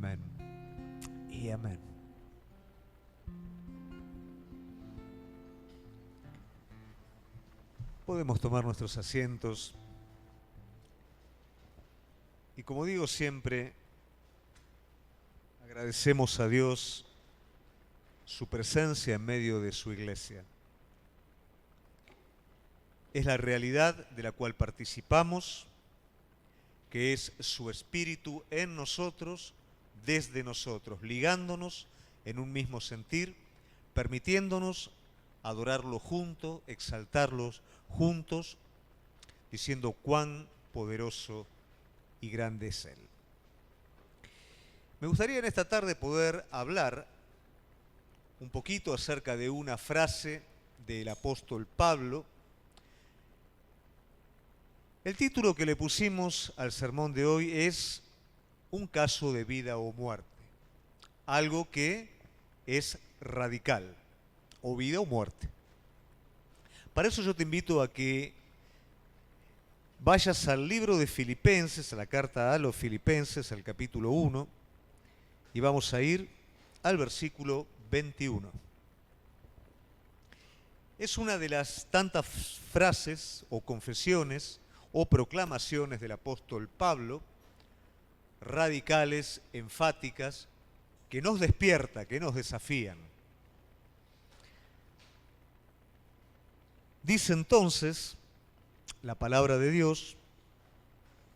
Amén y amén. Podemos tomar nuestros asientos y, como digo siempre, agradecemos a Dios su presencia en medio de su iglesia. Es la realidad de la cual participamos, que es su espíritu en nosotros, desde nosotros, ligándonos en un mismo sentir, permitiéndonos adorarlo juntos, exaltarlos juntos, diciendo cuán poderoso y grande es Él. Me gustaría en esta tarde poder hablar un poquito acerca de una frase del apóstol Pablo. El título que le pusimos al sermón de hoy es Un caso de vida o muerte, algo que es radical, o vida o muerte. Para eso yo te invito a que vayas al libro de Filipenses, a la carta a los Filipenses, al capítulo 1, y vamos a ir al versículo 21. Es una de las tantas frases o confesiones o proclamaciones del apóstol Pablo, radicales, enfáticas, que nos despierta, que nos desafían. Dice entonces la palabra de Dios,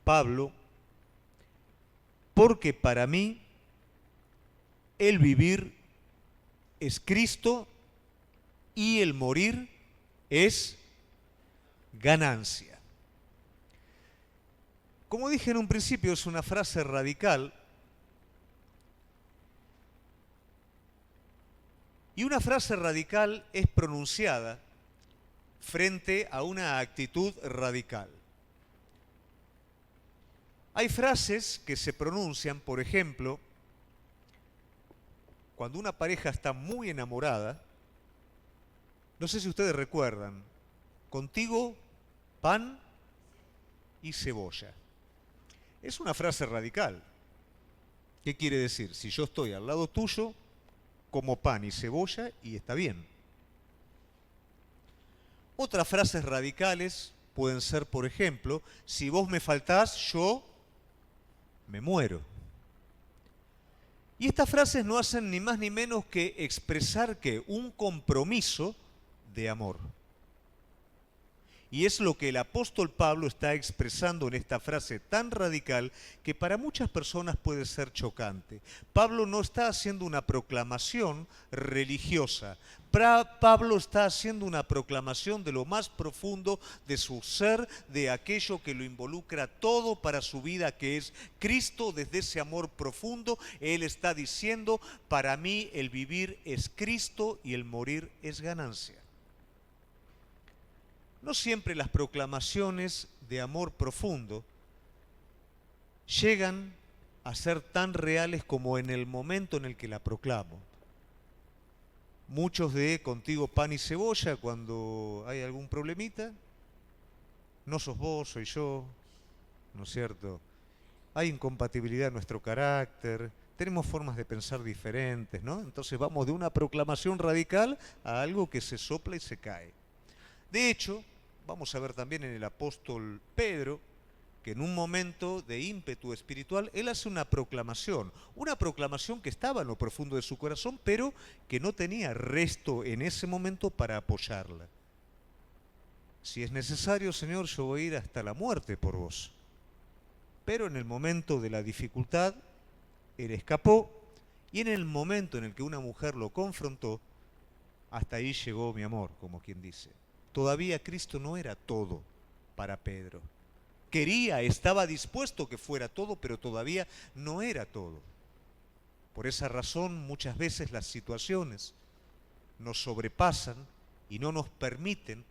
Pablo, porque para mí el vivir es Cristo y el morir es ganancia. Como dije en un principio, es una frase radical y una frase radical es pronunciada frente a una actitud radical. Hay frases que se pronuncian, por ejemplo, cuando una pareja está muy enamorada. No sé si ustedes recuerdan, contigo pan y cebolla. Es una frase radical. ¿Qué quiere decir? Si yo estoy al lado tuyo, como pan y cebolla y está bien. Otras frases radicales pueden ser, por ejemplo, si vos me faltás, yo me muero. Y estas frases no hacen ni más ni menos que expresar que un compromiso de amor. Y es lo que el apóstol Pablo está expresando en esta frase tan radical que para muchas personas puede ser chocante. Pablo no está haciendo una proclamación religiosa. Pablo está haciendo una proclamación de lo más profundo de su ser, de aquello que lo involucra todo para su vida, que es Cristo. Desde ese amor profundo, él está diciendo, para mí el vivir es Cristo y el morir es ganancia. No siempre las proclamaciones de amor profundo llegan a ser tan reales como en el momento en el que la proclamo. Muchos de contigo pan y cebolla, cuando hay algún problemita, no sos vos, soy yo, ¿no es cierto? Hay incompatibilidad en nuestro carácter, tenemos formas de pensar diferentes, ¿no? Entonces vamos de una proclamación radical a algo que se sopla y se cae. De hecho, vamos a ver también en el apóstol Pedro que en un momento de ímpetu espiritual él hace una proclamación que estaba en lo profundo de su corazón, pero que no tenía resto en ese momento para apoyarla. Si es necesario, Señor, yo voy a ir hasta la muerte por vos. Pero en el momento de la dificultad, él escapó, y en el momento en el que una mujer lo confrontó, hasta ahí llegó mi amor, como quien dice. Todavía Cristo no era todo para Pedro. Quería, estaba dispuesto que fuera todo, pero todavía no era todo. Por esa razón, muchas veces las situaciones nos sobrepasan y no nos permiten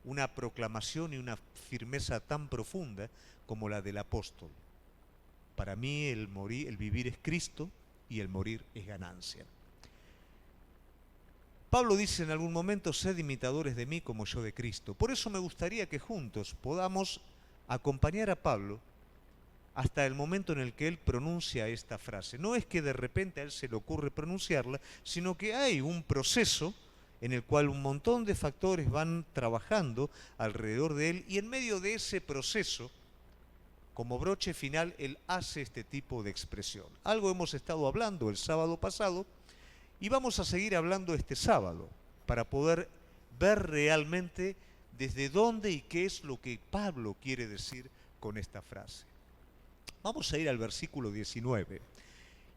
una proclamación y una firmeza tan profunda como la del apóstol. Para mí el vivir es Cristo y el morir es ganancia. Pablo dice en algún momento, sed imitadores de mí como yo de Cristo. Por eso me gustaría que juntos podamos acompañar a Pablo hasta el momento en el que él pronuncia esta frase. No es que de repente a él se le ocurre pronunciarla, sino que hay un proceso en el cual un montón de factores van trabajando alrededor de él, y en medio de ese proceso, como broche final, él hace este tipo de expresión. Algo hemos estado hablando el sábado pasado y vamos a seguir hablando este sábado para poder ver realmente desde dónde y qué es lo que Pablo quiere decir con esta frase. Vamos a ir al versículo 19.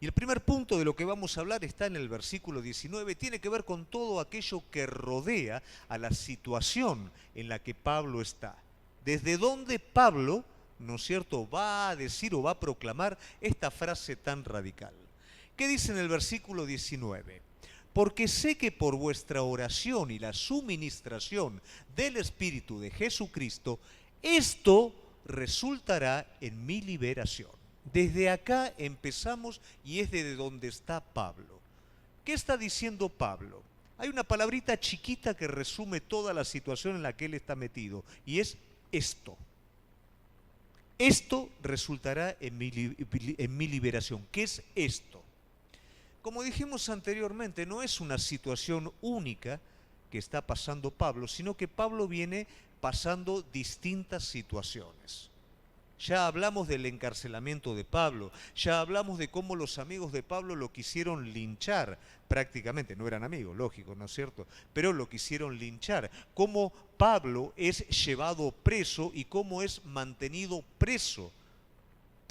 Y el primer punto de lo que vamos a hablar está en el versículo 19. Tiene que ver con todo aquello que rodea a la situación en la que Pablo está. Desde dónde Pablo, ¿no es cierto?, va a decir o va a proclamar esta frase tan radical. ¿Qué dice en el versículo 19? Porque sé que por vuestra oración y la suministración del Espíritu de Jesucristo, esto resultará en mi liberación. Desde acá empezamos y es desde donde está Pablo. ¿Qué está diciendo Pablo? Hay una palabrita chiquita que resume toda la situación en la que él está metido y es esto. Esto resultará en mi liberación. ¿Qué es esto? Como dijimos anteriormente, no es una situación única que está pasando Pablo, sino que Pablo viene pasando distintas situaciones. Ya hablamos del encarcelamiento de Pablo, ya hablamos de cómo los amigos de Pablo lo quisieron linchar prácticamente, no eran amigos, lógico, ¿no es cierto? Pero lo quisieron linchar, cómo Pablo es llevado preso y cómo es mantenido preso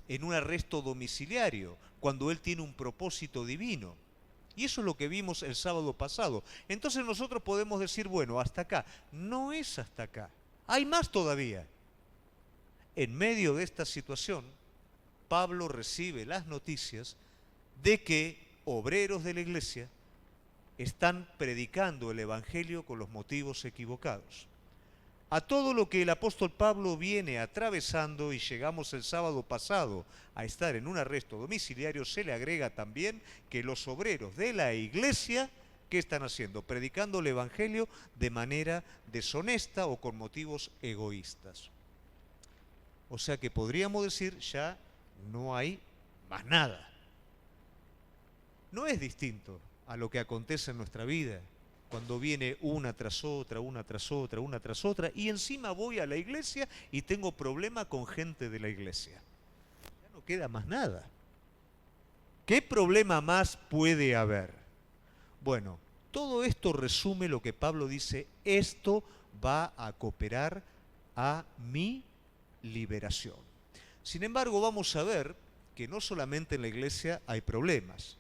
en un arresto domiciliario, cuando él tiene un propósito divino. Y eso es lo que vimos el sábado pasado. Entonces nosotros podemos decir, bueno, hasta acá. No es hasta acá. Hay más todavía. En medio de esta situación, Pablo recibe las noticias de que obreros de la iglesia están predicando el evangelio con los motivos equivocados. A todo lo que el apóstol Pablo viene atravesando, y llegamos el sábado pasado a estar en un arresto domiciliario, se le agrega también que los obreros de la iglesia, ¿qué están haciendo? Predicando el evangelio de manera deshonesta o con motivos egoístas. O sea que podríamos decir, ya no hay más nada. No es distinto a lo que acontece en nuestra vida, cuando viene una tras otra, una tras otra, una tras otra, y encima voy a la iglesia y tengo problema con gente de la iglesia. Ya no queda más nada. ¿Qué problema más puede haber? Bueno, todo esto resume lo que Pablo dice, esto va a cooperar a mi liberación. Sin embargo, vamos a ver que no solamente en la iglesia hay problemas.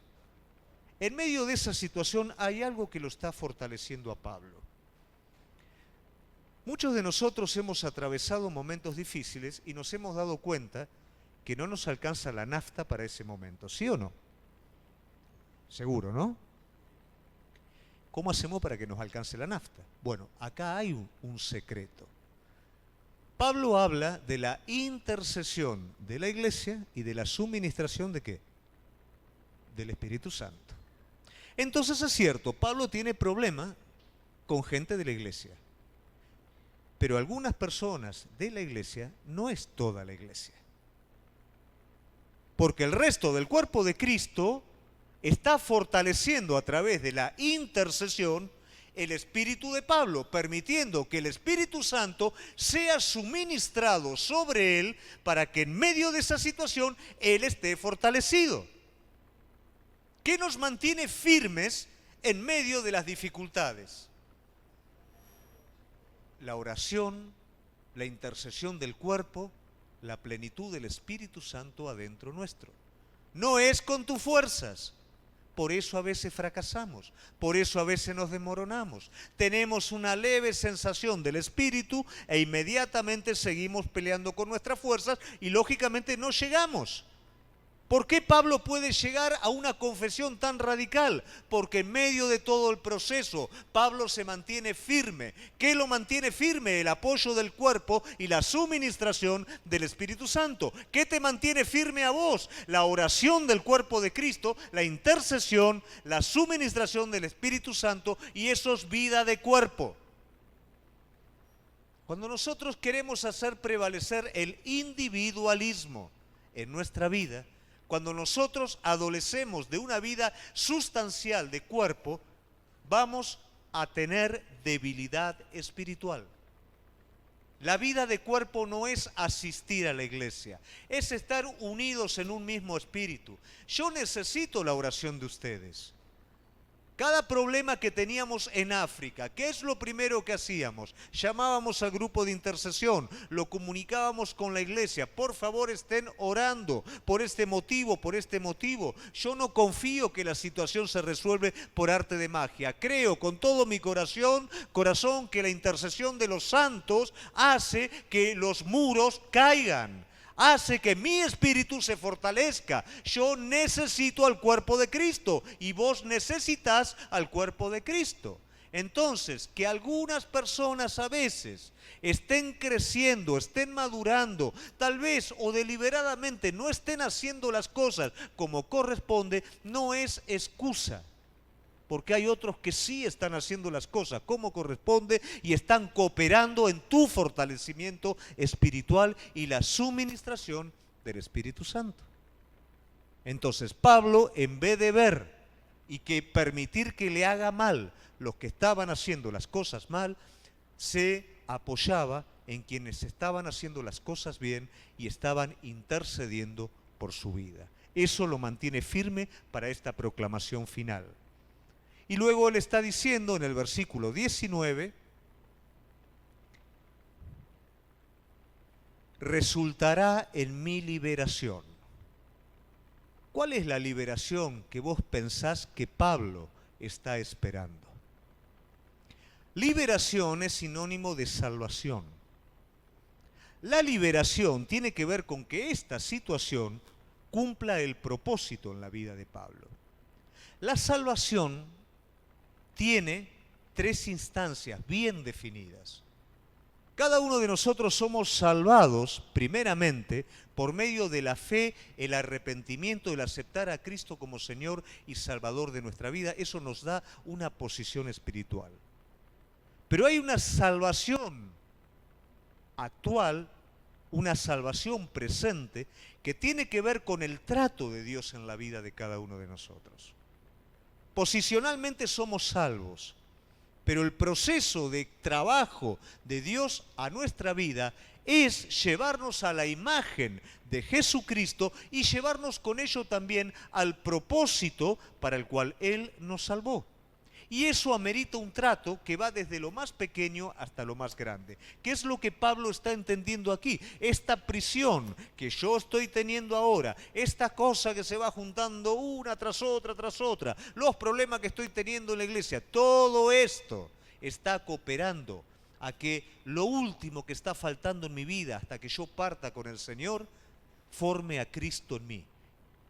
En medio de esa situación hay algo que lo está fortaleciendo a Pablo. Muchos de nosotros hemos atravesado momentos difíciles y nos hemos dado cuenta que no nos alcanza la nafta para ese momento, ¿sí o no? Seguro, ¿no? ¿Cómo hacemos para que nos alcance la nafta? Bueno, acá hay un secreto. Pablo habla de la intercesión de la iglesia y de la suministración ¿de qué? Del Espíritu Santo. Entonces es cierto, Pablo tiene problema con gente de la iglesia. Pero algunas personas de la iglesia no es toda la iglesia. Porque el resto del cuerpo de Cristo está fortaleciendo a través de la intercesión el espíritu de Pablo, permitiendo que el Espíritu Santo sea suministrado sobre él para que en medio de esa situación él esté fortalecido. ¿Qué nos mantiene firmes en medio de las dificultades? La oración, la intercesión del cuerpo, la plenitud del Espíritu Santo adentro nuestro. No es con tus fuerzas. Por eso a veces fracasamos, por eso a veces nos desmoronamos. Tenemos una leve sensación del Espíritu e inmediatamente seguimos peleando con nuestras fuerzas y lógicamente no llegamos. ¿Por qué Pablo puede llegar a una confesión tan radical? Porque en medio de todo el proceso, Pablo se mantiene firme. ¿Qué lo mantiene firme? El apoyo del cuerpo y la suministración del Espíritu Santo. ¿Qué te mantiene firme a vos? La oración del cuerpo de Cristo, la intercesión, la suministración del Espíritu Santo, y eso es vida de cuerpo. Cuando nosotros queremos hacer prevalecer el individualismo, en nuestra vida, cuando nosotros adolecemos de una vida sustancial de cuerpo, vamos a tener debilidad espiritual. La vida de cuerpo no es asistir a la iglesia, es estar unidos en un mismo espíritu. Yo necesito la oración de ustedes. Cada problema que teníamos en África, ¿qué es lo primero que hacíamos? Llamábamos al grupo de intercesión, lo comunicábamos con la iglesia. Por favor, estén orando por este motivo, por este motivo. Yo no confío que la situación se resuelve por arte de magia. Creo con todo mi corazón que la intercesión de los santos hace que los muros caigan. Hace que mi espíritu se fortalezca. Yo necesito al cuerpo de Cristo y vos necesitas al cuerpo de Cristo. Entonces, que algunas personas a veces estén creciendo, estén madurando, tal vez o deliberadamente no estén haciendo las cosas como corresponde, no es excusa. Porque hay otros que sí están haciendo las cosas como corresponde y están cooperando en tu fortalecimiento espiritual y la suministración del Espíritu Santo. Entonces Pablo, en vez de ver y que permitir que le haga mal los que estaban haciendo las cosas mal, se apoyaba en quienes estaban haciendo las cosas bien y estaban intercediendo por su vida. Eso lo mantiene firme para esta proclamación final. Y luego él está diciendo en el versículo 19, resultará en mi liberación. ¿Cuál es la liberación que vos pensás que Pablo está esperando? Liberación es sinónimo de salvación. La liberación tiene que ver con que esta situación cumpla el propósito en la vida de Pablo. La salvación tiene tres instancias bien definidas. Cada uno de nosotros somos salvados primeramente por medio de la fe, el arrepentimiento, el aceptar a Cristo como Señor y Salvador de nuestra vida. Eso nos da una posición espiritual. Pero hay una salvación actual, una salvación presente, que tiene que ver con el trato de Dios en la vida de cada uno de nosotros. Posicionalmente somos salvos, pero el proceso de trabajo de Dios a nuestra vida es llevarnos a la imagen de Jesucristo y llevarnos con ello también al propósito para el cual Él nos salvó. Y eso amerita un trato que va desde lo más pequeño hasta lo más grande. ¿Qué es lo que Pablo está entendiendo aquí? Esta prisión que yo estoy teniendo ahora, esta cosa que se va juntando una tras otra, los problemas que estoy teniendo en la iglesia, todo esto está cooperando a que lo último que está faltando en mi vida hasta que yo parta con el Señor, forme a Cristo en mí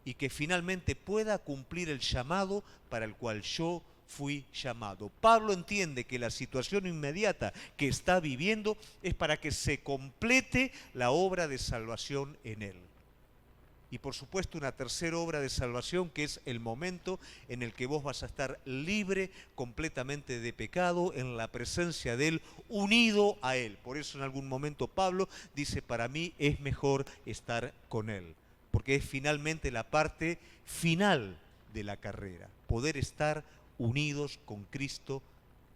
y que finalmente pueda cumplir el llamado para el cual yo fui llamado. Pablo entiende que la situación inmediata que está viviendo es para que se complete la obra de salvación en él. Y por supuesto una tercera obra de salvación que es el momento en el que vos vas a estar libre completamente de pecado en la presencia de Él, unido a Él. Por eso en algún momento Pablo dice, para mí es mejor estar con Él, porque es finalmente la parte final de la carrera, poder estar unidos con Cristo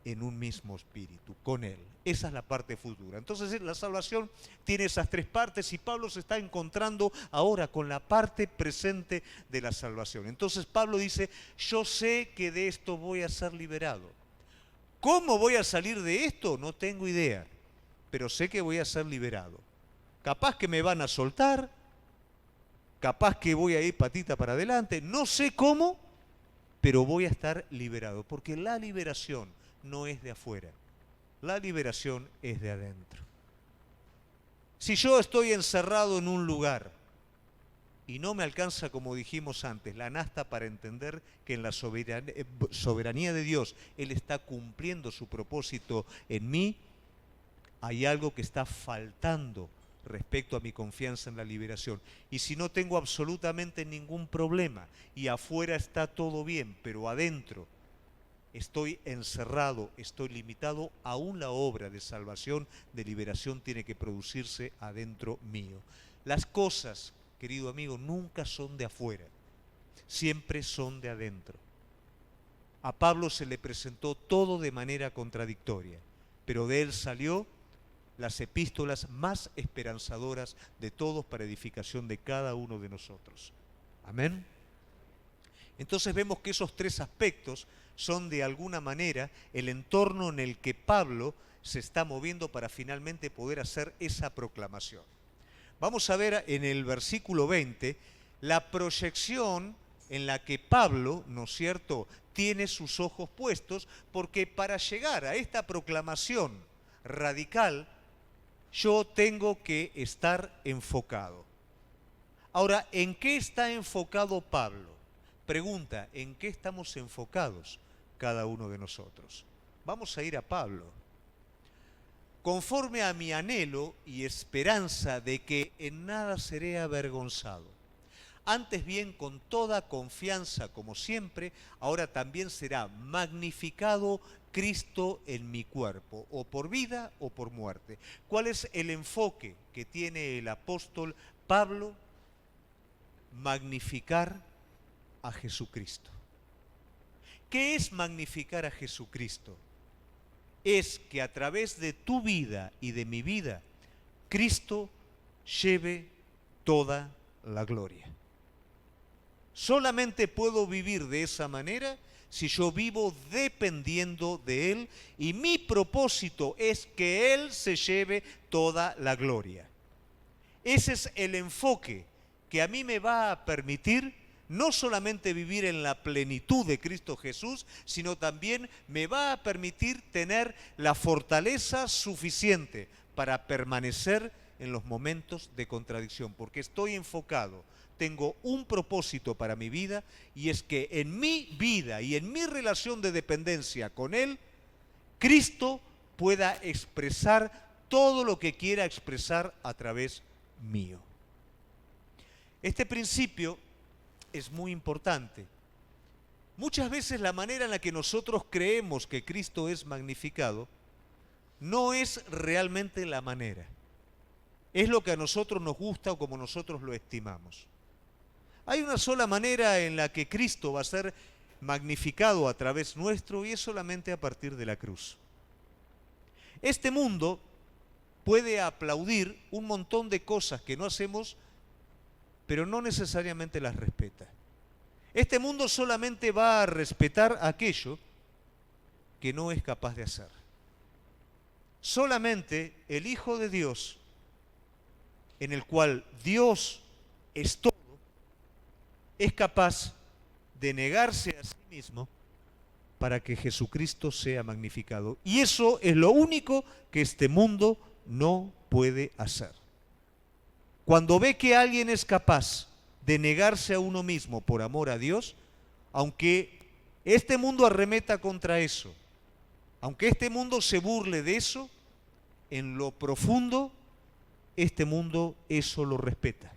en un mismo espíritu, con Él. Esa es la parte futura. Entonces la salvación tiene esas tres partes y Pablo se está encontrando ahora con la parte presente de la salvación. Entonces Pablo dice, yo sé que de esto voy a ser liberado. ¿Cómo voy a salir de esto? No tengo idea, pero sé que voy a ser liberado. Capaz que me van a soltar, capaz que voy a ir patita para adelante, no sé cómo, pero voy a estar liberado, porque la liberación no es de afuera, la liberación es de adentro. Si yo estoy encerrado en un lugar y no me alcanza, como dijimos antes, la nafta para entender que en la soberanía de Dios Él está cumpliendo su propósito en mí, hay algo que está faltando respecto a mi confianza en la liberación. Y si no tengo absolutamente ningún problema y afuera está todo bien, pero adentro estoy encerrado, estoy limitado, aún la obra de salvación, de liberación, tiene que producirse adentro mío. Las cosas querido amigo, nunca son de afuera, siempre son de adentro. A Pablo se le presentó todo de manera contradictoria, pero de él salió las epístolas más esperanzadoras de todos para edificación de cada uno de nosotros. Amén. Entonces vemos que esos tres aspectos son de alguna manera el entorno en el que Pablo se está moviendo para finalmente poder hacer esa proclamación. Vamos a ver en el versículo 20 la proyección en la que Pablo, ¿no es cierto?, tiene sus ojos puestos, porque para llegar a esta proclamación radical, yo tengo que estar enfocado. Ahora, ¿en qué está enfocado Pablo? Pregunta, ¿en qué estamos enfocados cada uno de nosotros? Vamos a ir a Pablo. Conforme a mi anhelo y esperanza de que en nada seré avergonzado. Antes bien, con toda confianza, como siempre, ahora también será magnificado Cristo en mi cuerpo, o por vida o por muerte. ¿Cuál es el enfoque que tiene el apóstol Pablo? Magnificar a Jesucristo. ¿Qué es magnificar a Jesucristo? Es que a través de tu vida y de mi vida, Cristo lleve toda la gloria. Solamente puedo vivir de esa manera si yo vivo dependiendo de Él, y mi propósito es que Él se lleve toda la gloria. Ese es el enfoque que a mí me va a permitir no solamente vivir en la plenitud de Cristo Jesús, sino también me va a permitir tener la fortaleza suficiente para permanecer en los momentos de contradicción, porque estoy enfocado. Tengo un propósito para mi vida, y es que en mi vida y en mi relación de dependencia con Él, Cristo pueda expresar todo lo que quiera expresar a través mío. Este principio es muy importante. Muchas veces la manera en la que nosotros creemos que Cristo es magnificado no es realmente la manera. Es lo que a nosotros nos gusta o como nosotros lo estimamos. Hay una sola manera en la que Cristo va a ser magnificado a través nuestro, y es solamente a partir de la cruz. Este mundo puede aplaudir un montón de cosas que no hacemos, pero no necesariamente las respeta. Este mundo solamente va a respetar aquello que no es capaz de hacer. Solamente el Hijo de Dios, en el cual Dios es todo, es capaz de negarse a sí mismo para que Jesucristo sea magnificado. Y eso es lo único que este mundo no puede hacer. Cuando ve que alguien es capaz de negarse a uno mismo por amor a Dios, aunque este mundo arremeta contra eso, aunque este mundo se burle de eso, en lo profundo, este mundo eso lo respeta.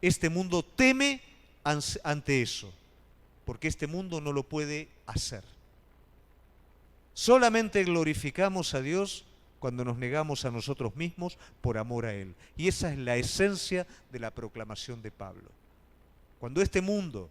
Este mundo teme ante eso, porque este mundo no lo puede hacer. Solamente glorificamos a Dios cuando nos negamos a nosotros mismos por amor a Él. Y esa es la esencia de la proclamación de Pablo. Cuando este mundo,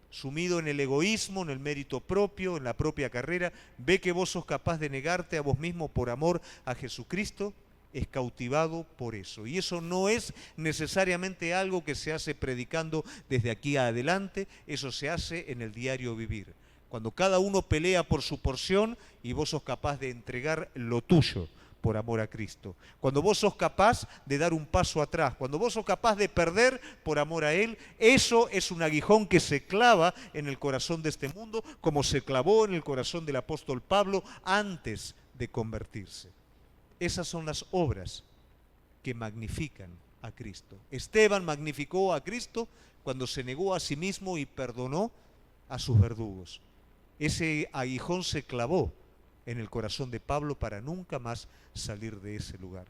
sumido en el egoísmo, en el mérito propio, en la propia carrera, ve que vos sos capaz de negarte a vos mismo por amor a Jesucristo, es cautivado por eso. Y eso no es necesariamente algo que se hace predicando desde aquí adelante, eso se hace en el diario vivir. Cuando cada uno pelea por su porción y vos sos capaz de entregar lo tuyo por amor a Cristo. Cuando vos sos capaz de dar un paso atrás, cuando vos sos capaz de perder por amor a Él, eso es un aguijón que se clava en el corazón de este mundo, como se clavó en el corazón del apóstol Pablo antes de convertirse. Esas son las obras que magnifican a Cristo. Esteban magnificó a Cristo cuando se negó a sí mismo y perdonó a sus verdugos. Ese aguijón se clavó en el corazón de Pablo para nunca más salir de ese lugar.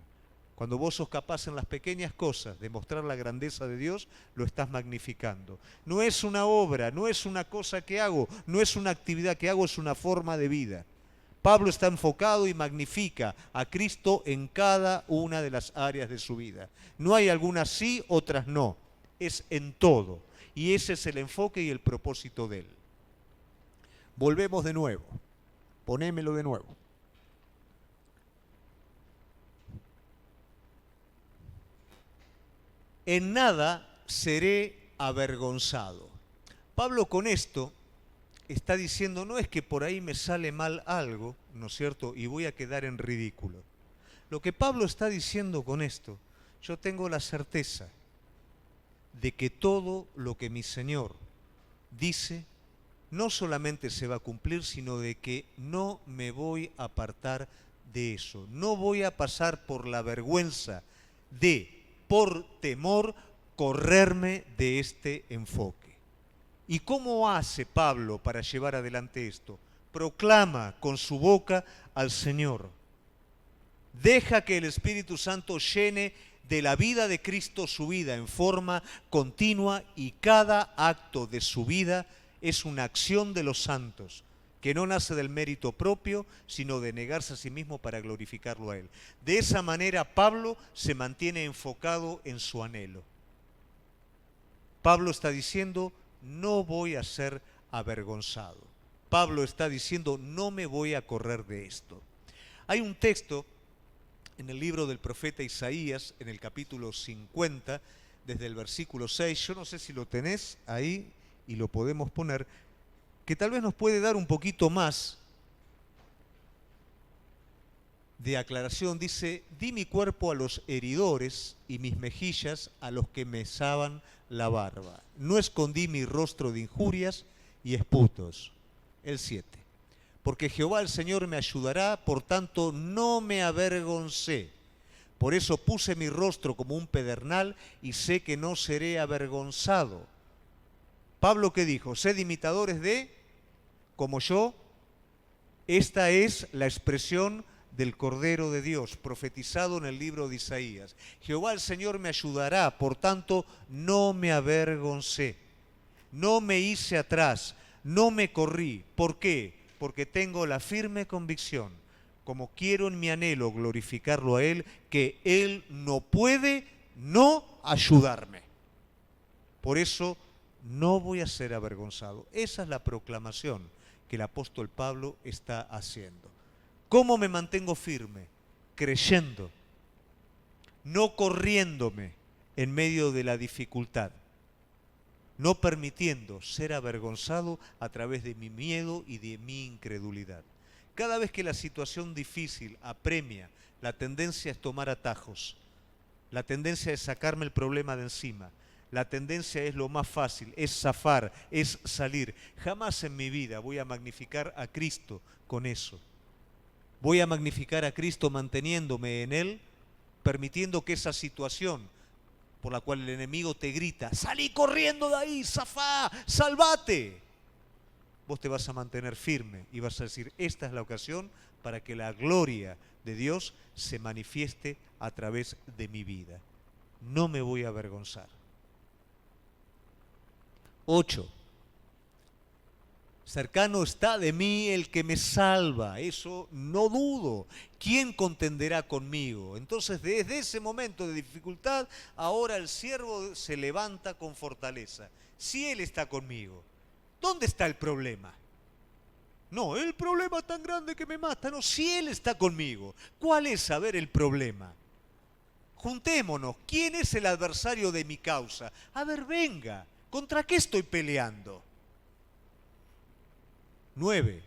Cuando vos sos capaz en las pequeñas cosas de mostrar la grandeza de Dios, lo estás magnificando. No es una obra, no es una cosa que hago, no es una actividad que hago, es una forma de vida. Pablo está enfocado y magnifica a Cristo en cada una de las áreas de su vida. No hay algunas sí, otras no. Es en todo. Y ese es el enfoque y el propósito de él. Volvemos de nuevo. Ponémelo de nuevo. En nada seré avergonzado. Pablo con esto está diciendo, no es que por ahí me sale mal algo, ¿no es cierto? Y voy a quedar en ridículo. Lo que Pablo está diciendo con esto, yo tengo la certeza de que todo lo que mi Señor dice, no solamente se va a cumplir, sino de que no me voy a apartar de eso. No voy a pasar por la vergüenza de, por temor, correrme de este enfoque. ¿Y cómo hace Pablo para llevar adelante esto? Proclama con su boca al Señor. Deja que el Espíritu Santo llene de la vida de Cristo su vida en forma continua, y cada acto de su vida es una acción de los santos, que no nace del mérito propio, sino de negarse a sí mismo para glorificarlo a Él. De esa manera Pablo se mantiene enfocado en su anhelo. Pablo está diciendo, no voy a ser avergonzado. Pablo está diciendo, no me voy a correr de esto. Hay un texto en el libro del profeta Isaías, en el capítulo 50, desde el versículo 6, yo no sé si lo tenés ahí y lo podemos poner, que tal vez nos puede dar un poquito más de aclaración. Dice, di mi cuerpo a los heridores y mis mejillas a los que mesaban la barba. No escondí mi rostro de injurias y esputos. El 7. Porque Jehová el Señor me ayudará, por tanto no me avergoncé. Por eso puse mi rostro como un pedernal y sé que no seré avergonzado. Pablo, ¿qué dijo? Sed imitadores de, como yo. Esta es la expresión del Cordero de Dios, profetizado en el libro de Isaías. Jehová el Señor me ayudará, por tanto no me avergoncé, no me hice atrás, no me corrí. ¿Por qué? Porque tengo la firme convicción, como quiero en mi anhelo glorificarlo a Él, que Él no puede no ayudarme. Por eso no voy a ser avergonzado. Esa es la proclamación que el apóstol Pablo está haciendo. ¿Cómo me mantengo firme? Creyendo, no corriéndome en medio de la dificultad, no permitiendo ser avergonzado a través de mi miedo y de mi incredulidad. Cada vez que la situación difícil apremia, la tendencia es tomar atajos, la tendencia es sacarme el problema de encima, la tendencia es lo más fácil, es zafar, es salir. Jamás en mi vida voy a magnificar a Cristo con eso. Voy a magnificar a Cristo manteniéndome en Él, permitiendo que esa situación por la cual el enemigo te grita, salí corriendo de ahí, zafá, salvate. Vos te vas a mantener firme y vas a decir, esta es la ocasión para que la gloria de Dios se manifieste a través de mi vida. No me voy a avergonzar. 8. Cercano está de mí el que me salva, eso no dudo. ¿Quién contenderá conmigo? Entonces, desde ese momento de dificultad, ahora el siervo se levanta con fortaleza. Si Él está conmigo, ¿dónde está el problema? No, el problema tan grande que me mata. No, si Él está conmigo, ¿cuál es, saber el problema? Juntémonos, ¿quién es el adversario de mi causa? A ver, venga, ¿contra qué estoy peleando? 9.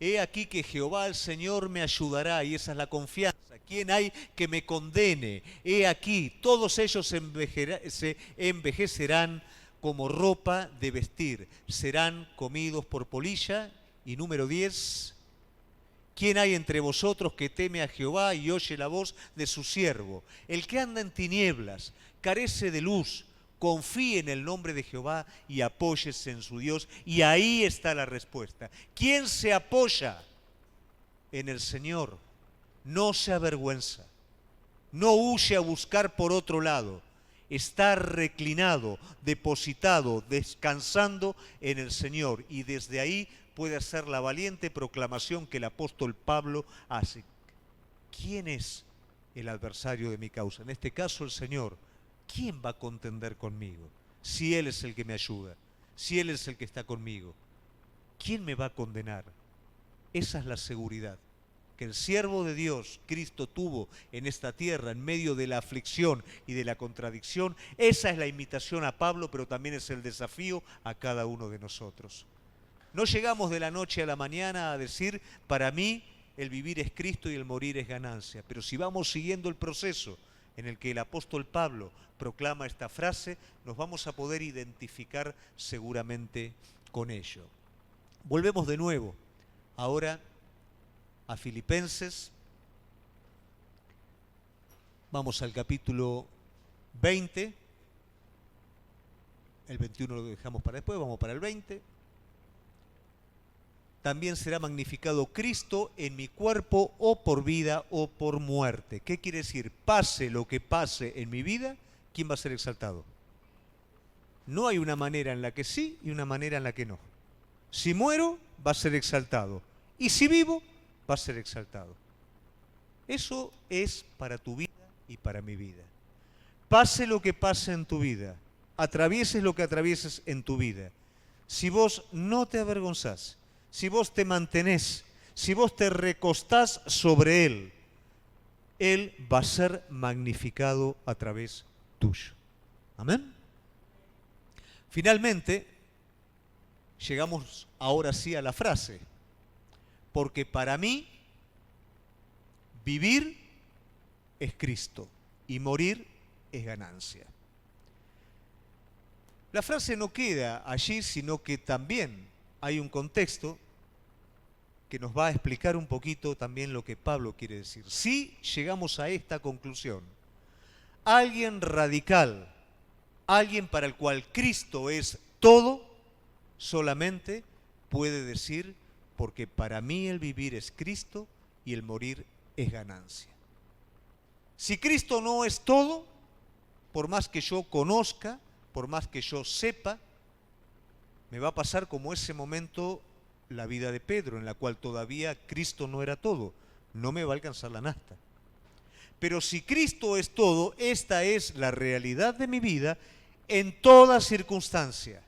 He aquí que Jehová el Señor me ayudará, y esa es la confianza. ¿Quién hay que me condene? He aquí, todos ellos se envejecerán como ropa de vestir, serán comidos por polilla. Y número 10. ¿Quién hay entre vosotros que teme a Jehová y oye la voz de su siervo? El que anda en tinieblas, carece de luz. Confíe en el nombre de Jehová y apóyese en su Dios. Y ahí está la respuesta. ¿Quién se apoya en el Señor? No se avergüenza. No huye a buscar por otro lado. Está reclinado, depositado, descansando en el Señor. Y desde ahí puede hacer la valiente proclamación que el apóstol Pablo hace. ¿Quién es el adversario de mi causa? En este caso el Señor. ¿Quién va a contender conmigo? Si Él es el que me ayuda, si Él es el que está conmigo, ¿quién me va a condenar? Esa es la seguridad que el siervo de Dios, Cristo, tuvo en esta tierra, en medio de la aflicción y de la contradicción. Esa es la invitación a Pablo, pero también es el desafío a cada uno de nosotros. No llegamos de la noche a la mañana a decir, para mí el vivir es Cristo y el morir es ganancia. Pero si vamos siguiendo el proceso en el que el apóstol Pablo proclama esta frase, nos vamos a poder identificar seguramente con ello. Volvemos de nuevo, ahora a Filipenses. Vamos al capítulo 20. El 21 lo dejamos para después, vamos para el 20. También será magnificado Cristo en mi cuerpo, o por vida o por muerte. ¿Qué quiere decir? Pase lo que pase en mi vida, ¿quién va a ser exaltado? No hay una manera en la que sí y una manera en la que no. Si muero, va a ser exaltado. Y si vivo, va a ser exaltado. Eso es para tu vida y para mi vida. Pase lo que pase en tu vida, atravieses lo que atravieses en tu vida. Si vos no te avergonzás, si vos te mantenés, si vos te recostás sobre Él, Él va a ser magnificado a través tuyo. Amén. Finalmente, llegamos ahora sí a la frase, porque para mí vivir es Cristo y morir es ganancia. La frase no queda allí, sino que también hay un contexto que nos va a explicar un poquito también lo que Pablo quiere decir. Si llegamos a esta conclusión, alguien radical, alguien para el cual Cristo es todo, solamente puede decir, porque para mí el vivir es Cristo y el morir es ganancia. Si Cristo no es todo, por más que yo conozca, por más que yo sepa, me va a pasar como ese momento la vida de Pedro, en la cual todavía Cristo no era todo. No me va a alcanzar la nafta. Pero si Cristo es todo, esta es la realidad de mi vida en toda circunstancia.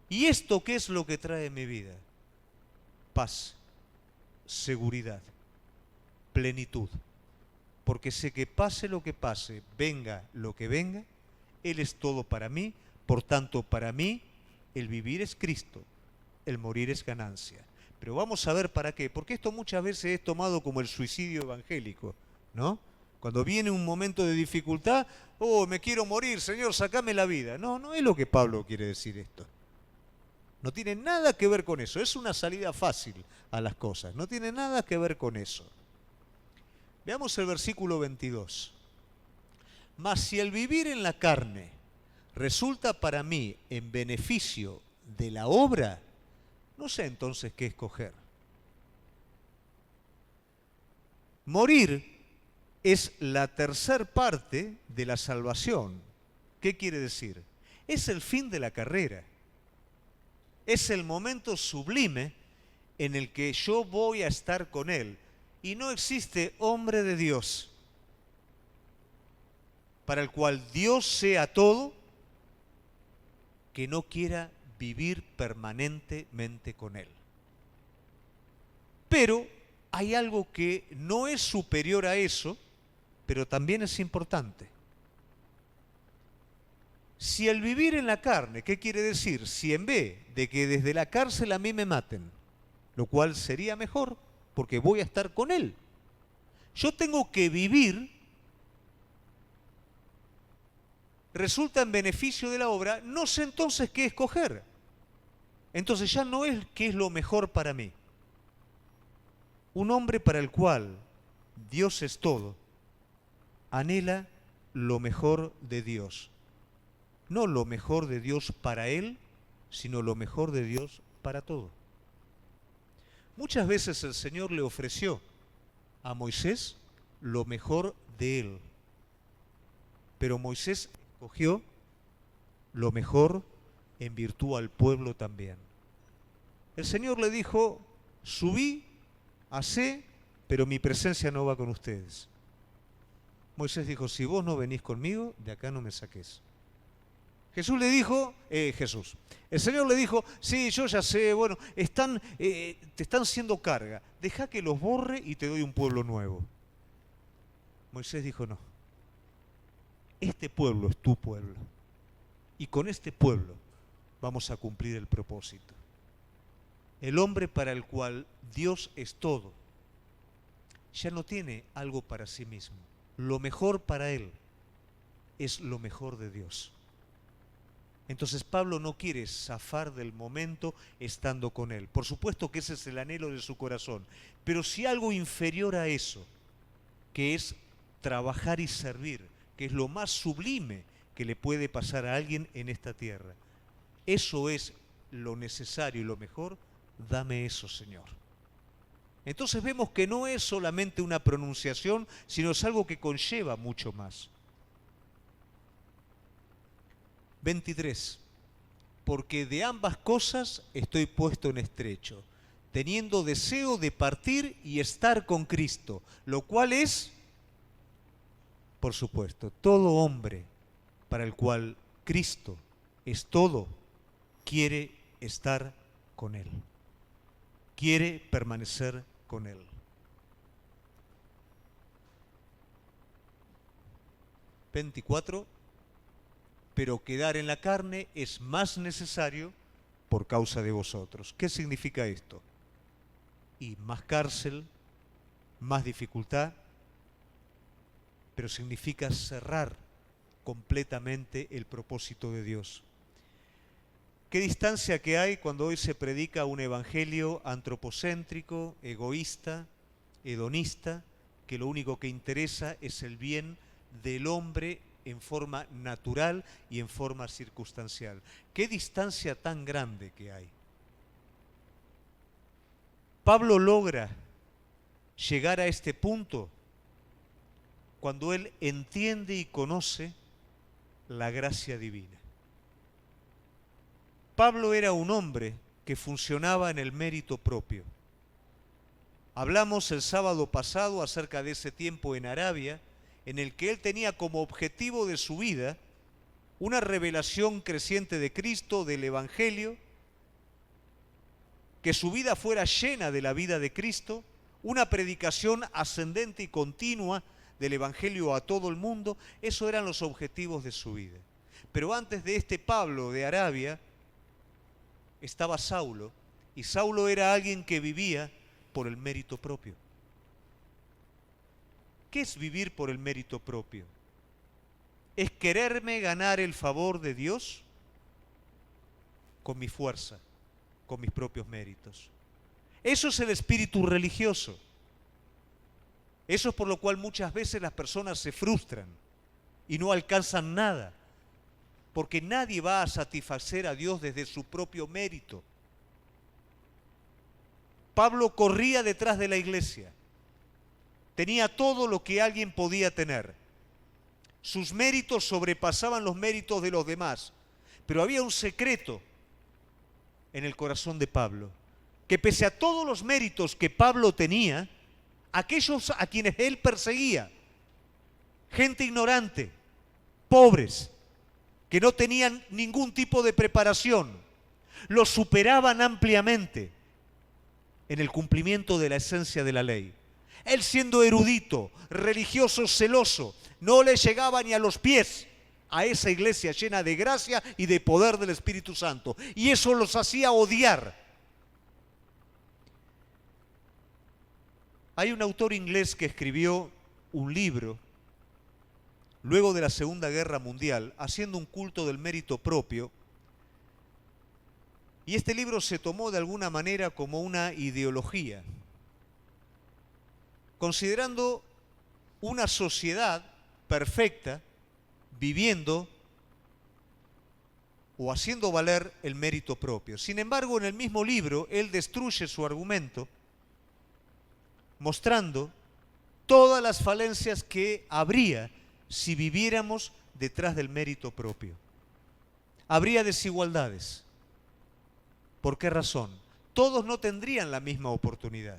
¿Y esto qué es lo que trae mi vida? Paz, seguridad, plenitud. Porque sé que pase lo que pase, venga lo que venga, Él es todo para mí. Por tanto, para mí, el vivir es Cristo, el morir es ganancia. Pero vamos a ver para qué, porque esto muchas veces es tomado como el suicidio evangélico, ¿no? Cuando viene un momento de dificultad, oh, me quiero morir, Señor, sacame la vida. No, no es lo que Pablo quiere decir esto. No tiene nada que ver con eso, es una salida fácil a las cosas, no tiene nada que ver con eso. Veamos el versículo 22. Mas si el vivir en la carne resulta para mí en beneficio de la obra, no sé entonces qué escoger. Morir es la tercer parte de la salvación. ¿Qué quiere decir? Es el fin de la carrera. Es el momento sublime en el que yo voy a estar con Él. Y no existe hombre de Dios para el cual Dios sea todo que no quiera vivir permanentemente con Él. Pero hay algo que no es superior a eso, pero también es importante. Si el vivir en la carne, ¿qué quiere decir? Si en vez de que desde la cárcel a mí me maten, lo cual sería mejor, porque voy a estar con Él, yo tengo que vivir, resulta en beneficio de la obra, no sé entonces qué escoger. Entonces ya no es qué es lo mejor para mí. Un hombre para el cual Dios es todo, anhela lo mejor de Dios. No lo mejor de Dios para él, sino lo mejor de Dios para todo. Muchas veces el Señor le ofreció a Moisés lo mejor de él, pero Moisés escogió lo mejor en virtud al pueblo también. El Señor le dijo, subí, hacé, pero mi presencia no va con ustedes. Moisés dijo, si vos no venís conmigo, de acá no me saques. Jesús le dijo, el Señor le dijo, sí, yo ya sé, bueno, te están haciendo carga, deja que los borre y te doy un pueblo nuevo. Moisés dijo, no, este pueblo es tu pueblo, y con este pueblo vamos a cumplir el propósito. El hombre para el cual Dios es todo, ya no tiene algo para sí mismo. Lo mejor para él es lo mejor de Dios. Entonces Pablo no quiere zafar del momento estando con él. Por supuesto que ese es el anhelo de su corazón. Pero si algo inferior a eso, que es trabajar y servir, que es lo más sublime que le puede pasar a alguien en esta tierra, eso es lo necesario y lo mejor, dame eso, Señor. Entonces vemos que no es solamente una pronunciación, sino es algo que conlleva mucho más. 23. Porque de ambas cosas estoy puesto en estrecho, teniendo deseo de partir y estar con Cristo, lo cual es, por supuesto, todo hombre para el cual Cristo es todo, quiere estar con Él, quiere permanecer con Él. 24. Pero quedar en la carne es más necesario por causa de vosotros. ¿Qué significa esto? Y más cárcel, más dificultad, pero significa cerrar completamente el propósito de Dios. ¿Qué distancia que hay cuando hoy se predica un evangelio antropocéntrico, egoísta, hedonista, que lo único que interesa es el bien del hombre en forma natural y en forma circunstancial? ¿Qué distancia tan grande que hay? Pablo logra llegar a este punto cuando él entiende y conoce la gracia divina. Pablo era un hombre que funcionaba en el mérito propio. Hablamos el sábado pasado acerca de ese tiempo en Arabia, en el que él tenía como objetivo de su vida una revelación creciente de Cristo, del Evangelio, que su vida fuera llena de la vida de Cristo, una predicación ascendente y continua del Evangelio a todo el mundo. Esos eran los objetivos de su vida. Pero antes de este Pablo de Arabia estaba Saulo, y Saulo era alguien que vivía por el mérito propio. ¿Qué es vivir por el mérito propio? ¿Es quererme ganar el favor de Dios con mi fuerza, con mis propios méritos? Eso es el espíritu religioso. Eso es por lo cual muchas veces las personas se frustran y no alcanzan nada, porque nadie va a satisfacer a Dios desde su propio mérito. Pablo corría detrás de la iglesia. Tenía todo lo que alguien podía tener. Sus méritos sobrepasaban los méritos de los demás. Pero había un secreto en el corazón de Pablo, que pese a todos los méritos que Pablo tenía, aquellos a quienes él perseguía, gente ignorante, pobres, que no tenían ningún tipo de preparación, los superaban ampliamente en el cumplimiento de la esencia de la ley. Él, siendo erudito, religioso, celoso, no le llegaba ni a los pies a esa iglesia llena de gracia y de poder del Espíritu Santo. Y eso los hacía odiar. Hay un autor inglés que escribió un libro luego de la Segunda Guerra Mundial, haciendo un culto del mérito propio. Y este libro se tomó de alguna manera como una ideología, considerando una sociedad perfecta, viviendo o haciendo valer el mérito propio. Sin embargo, en el mismo libro, él destruye su argumento, mostrando todas las falencias que habría si viviéramos detrás del mérito propio. Habría desigualdades. ¿Por qué razón? todos no tendrían la misma oportunidad.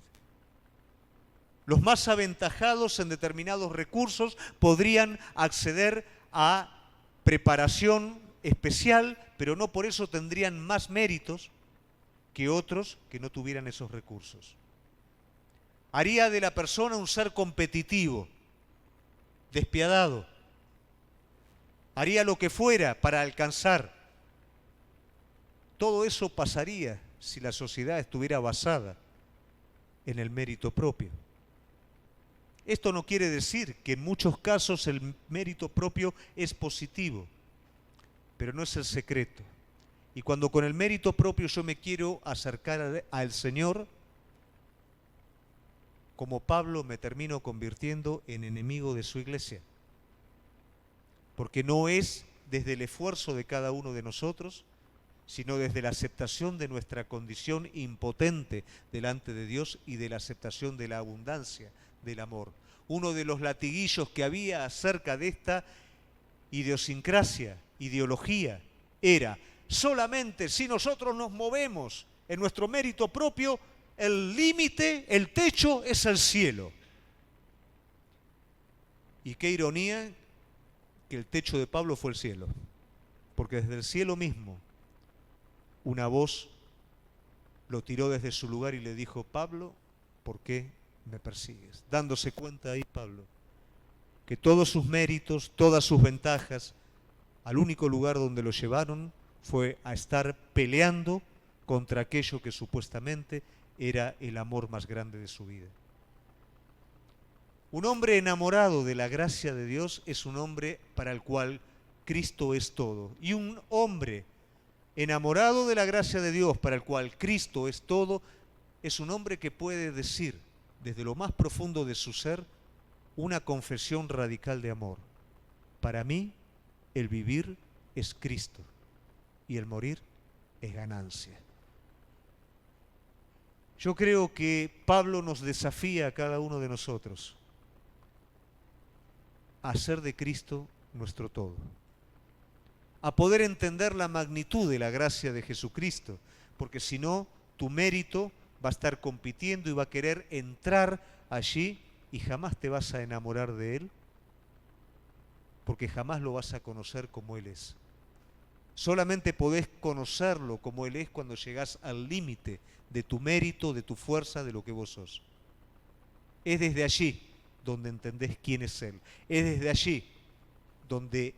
Los más aventajados en determinados recursos podrían acceder a preparación especial, pero no por eso tendrían más méritos que otros que no tuvieran esos recursos. Haría de la persona un ser competitivo, despiadado. Haría lo que fuera para alcanzar. Todo eso pasaría si la sociedad estuviera basada en el mérito propio. Esto no quiere decir que en muchos casos el mérito propio es positivo, pero no es el secreto. Y cuando con el mérito propio yo me quiero acercar al Señor, como Pablo me termino convirtiendo en enemigo de su iglesia. Porque no es desde el esfuerzo de cada uno de nosotros, sino desde la aceptación de nuestra condición impotente delante de Dios y de la aceptación de la abundancia del amor. Uno de los latiguillos que había acerca de esta idiosincrasia, ideología, era solamente si nosotros nos movemos en nuestro mérito propio, el límite, el techo es el cielo. Y qué ironía que el techo de Pablo fue el cielo, porque desde el cielo mismo una voz lo tiró desde su lugar y le dijo: Pablo, ¿por qué me persigues? Dándose cuenta ahí Pablo que todos sus méritos, todas sus ventajas, al único lugar donde lo llevaron fue a estar peleando contra aquello que supuestamente era el amor más grande de su vida. Un hombre enamorado de la gracia de Dios es un hombre para el cual Cristo es todo. Y un hombre enamorado de la gracia de Dios, para el cual Cristo es todo, es un hombre que puede decir desde lo más profundo de su ser una confesión radical de amor. Para mí, el vivir es Cristo y el morir es ganancia. Yo creo que Pablo nos desafía a cada uno de nosotros a hacer de Cristo nuestro todo, a poder entender la magnitud de la gracia de Jesucristo, porque si no, tu mérito va a estar compitiendo y va a querer entrar allí y jamás te vas a enamorar de Él, porque jamás lo vas a conocer como Él es. Solamente podés conocerlo como Él es cuando llegás al límite de tu mérito, de tu fuerza, de lo que vos sos. Es desde allí donde entendés quién es Él. Es desde allí donde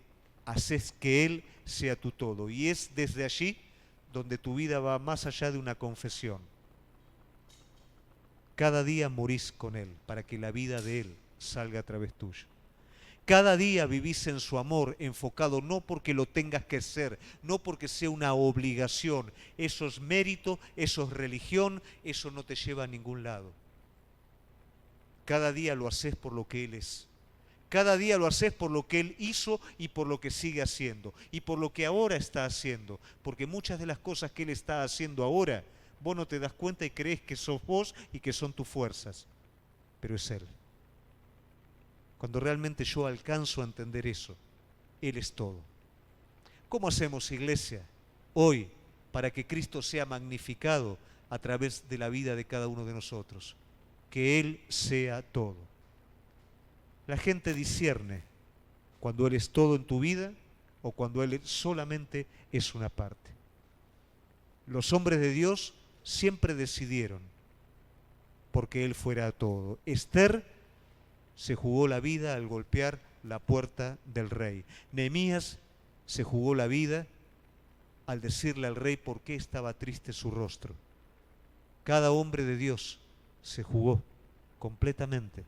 haces que Él sea tu todo. Y es desde allí donde tu vida va más allá de una confesión. Cada día morís con Él para que la vida de Él salga a través tuyo. Cada día vivís en su amor, enfocado no porque lo tengas que ser, no porque sea una obligación. Eso es mérito, eso es religión, eso no te lleva a ningún lado. Cada día lo haces por lo que Él es. Cada día lo haces por lo que Él hizo y por lo que sigue haciendo. Y por lo que ahora está haciendo. Porque muchas de las cosas que Él está haciendo ahora, vos no te das cuenta y crees que sos vos y que son tus fuerzas. Pero es Él. Cuando realmente yo alcanzo a entender eso, Él es todo. ¿Cómo hacemos, iglesia, hoy para que Cristo sea magnificado a través de la vida de cada uno de nosotros? Que Él sea todo. La gente discierne cuando Él es todo en tu vida o cuando Él solamente es una parte. Los hombres de Dios siempre decidieron porque Él fuera todo. Esther se jugó la vida al golpear la puerta del rey. Nehemías se jugó la vida al decirle al rey por qué estaba triste su rostro. Cada hombre de Dios se jugó completamente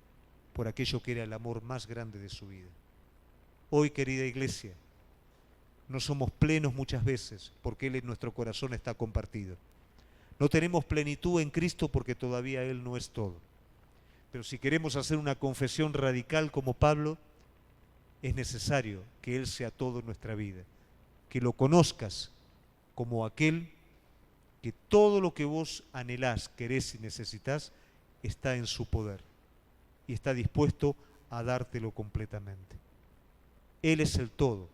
por aquello que era el amor más grande de su vida. Hoy, querida iglesia, no somos plenos muchas veces porque Él en nuestro corazón está compartido. No tenemos plenitud en Cristo porque todavía Él no es todo. Pero si queremos hacer una confesión radical como Pablo, es necesario que Él sea todo en nuestra vida. Que lo conozcas como aquel que todo lo que vos anhelás, querés y necesitas está en su poder y está dispuesto a dártelo completamente. Él es el todo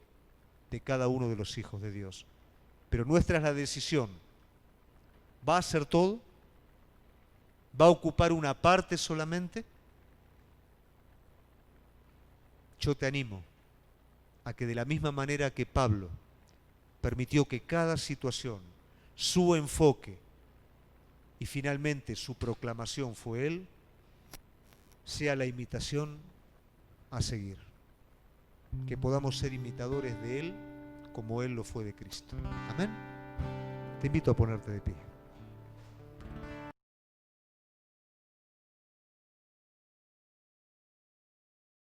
de cada uno de los hijos de Dios. Pero nuestra es la decisión. ¿Va a ser todo va a ocupar una parte solamente, yo te animo a que de la misma manera que Pablo permitió que cada situación, su enfoque y finalmente su proclamación fue él, sea la imitación a seguir. Que podamos ser imitadores de él como él lo fue de Cristo. Amén. Te invito a ponerte de pie.